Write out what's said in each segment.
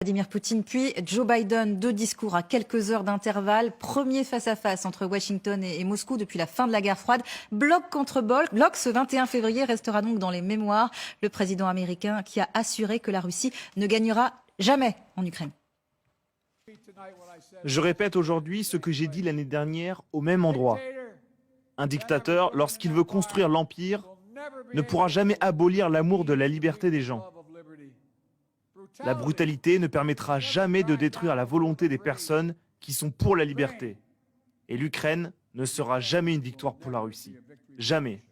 Vladimir Poutine, puis Joe Biden, 2 discours à quelques heures d'intervalle. Premier face-à-face entre Washington et Moscou depuis la fin de la guerre froide. Bloc contre bloc, ce 21 février restera donc dans les mémoires. Le président américain qui a assuré que la Russie ne gagnera jamais en Ukraine. Je répète aujourd'hui ce que j'ai dit l'année dernière au même endroit. Un dictateur, lorsqu'il veut construire l'empire, ne pourra jamais abolir l'amour de la liberté des gens. La brutalité ne permettra jamais de détruire la volonté des personnes qui sont pour la liberté. Et l'Ukraine ne sera jamais une victoire pour la Russie. Jamais.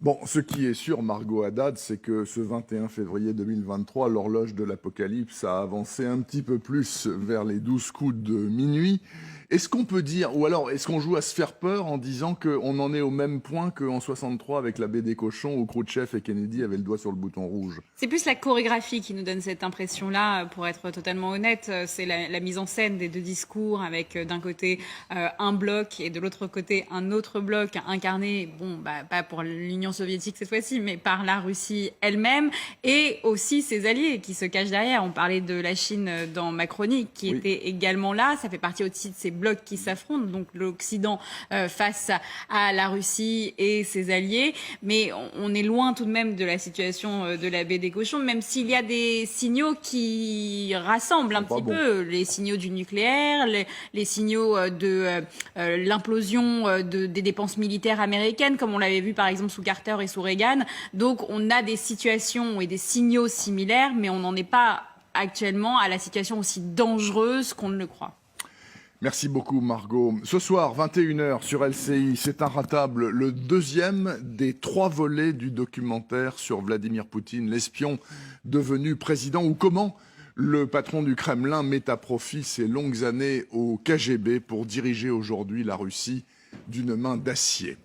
Bon, ce qui est sûr, Margot Haddad, c'est que ce 21 février 2023, l'horloge de l'apocalypse a avancé un petit peu plus vers les 12 coups de minuit. Est-ce qu'on peut dire, ou alors est-ce qu'on joue à se faire peur en disant qu'on en est au même point qu'en 63 avec la baie des cochons où Khrouchtchev et Kennedy avaient le doigt sur le bouton rouge? C'est plus la chorégraphie qui nous donne cette impression-là, pour être totalement honnête. C'est la mise en scène des 2 discours avec d'un côté un bloc et de l'autre côté un autre bloc incarné, pas pour l'Union soviétique cette fois-ci, mais par la Russie elle-même et aussi ses alliés qui se cachent derrière. On parlait de la Chine dans ma chronique qui était également là. Ça fait partie aussi de ces blocs qui s'affrontent, donc l'Occident face à la Russie et ses alliés. Mais on est loin tout de même de la situation de la baie des cochons, même s'il y a des signaux qui rassemblent un petit peu. Les signaux du nucléaire, les signaux de l'implosion des dépenses militaires américaines, comme on l'avait vu par exemple sous Carter et sous Reagan. Donc on a des situations et des signaux similaires, mais on n'en est pas actuellement à la situation aussi dangereuse qu'on ne le croit. Merci beaucoup Margot. Ce soir, 21h sur LCI, c'est Inratable, le 2e des 3 volets du documentaire sur Vladimir Poutine, l'espion devenu président, ou comment le patron du Kremlin met à profit ses longues années au KGB pour diriger aujourd'hui la Russie d'une main d'acier.